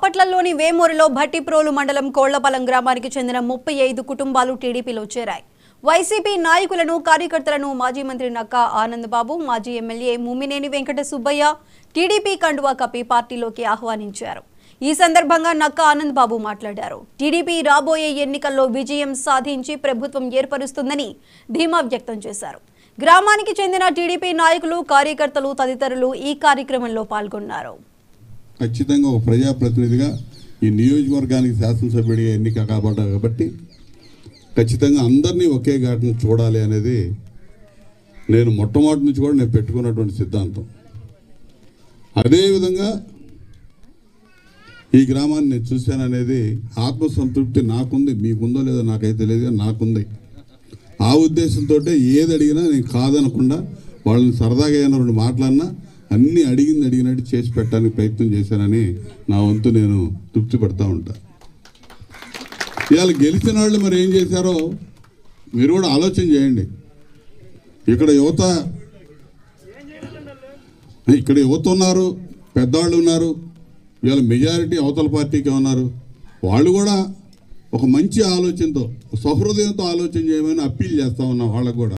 బాపట్లలోని వేమూరులో భట్టిప్రోలు మండలం కోళ్లపాలెం గ్రామానికి చెందిన 35 కుటుంబాలు టీడీపీలో చేరాయి. వైసీపీ నాయకులను కార్యకర్తలను మాజీ మంత్రి నక్కా ఆనందబాబు, మాజీ ఎమ్మెల్యే ముమ్మినేని వెంకట సుబ్బయ్య టీడీపీ కండువా కప్పి పార్టీలోకి ఆహ్వానించారు. ఈ సందర్భంగా నక్కా ఆనందబాబు మాట్లాడారు. టీడీపీ రాబోయే ఎన్నికల్లో విజయం సాధించి ప్రభుత్వం ఏర్పరుస్తుందని ధీమా వ్యక్తం చేశారు. గ్రామానికి చెందిన టీడీపీ నాయకులు, కార్యకర్తలు తదితరులు ఈ కార్యక్రమంలో పాల్గొన్నారు. ఖచ్చితంగా ఒక ప్రజాప్రతినిధిగా ఈ నియోజకవర్గానికి శాసనసభ్యుడిగా ఎన్నిక కాబట్టి ఖచ్చితంగా అందరినీ ఒకే ఘాటును చూడాలి అనేది నేను మొట్టమొదటి నుంచి కూడా నేను పెట్టుకున్నటువంటి సిద్ధాంతం. అదేవిధంగా ఈ గ్రామాన్ని నేను చూశాననేది ఆత్మసంతృప్తి నాకుంది. మీకుందో లేదో నాకైతే తెలియదు, నాకుంది. ఆ ఉద్దేశంతో ఏది అడిగినా నేను కాదనకుండా వాళ్ళని సరదాగా అయినా రెండు మాట్లాడినా అన్నీ అడిగినట్టు చేసి పెట్టడానికి ప్రయత్నం చేశానని నా వంతు నేను తృప్తి పడుతూ ఉంటాను. ఇవాళ గెలిచిన వాళ్ళు మరి ఏం చేశారో మీరు కూడా ఆలోచన చేయండి. ఇక్కడ యువత ఉన్నారు, పెద్దవాళ్ళు ఉన్నారు. ఇవాళ మెజారిటీ అవతల పార్టీకి ఉన్నారు. వాళ్ళు కూడా ఒక మంచి ఆలోచనతో, సహృదయంతో ఆలోచన చేయమని అప్పీల్ చేస్తూ ఉన్నాం వాళ్ళకు కూడా.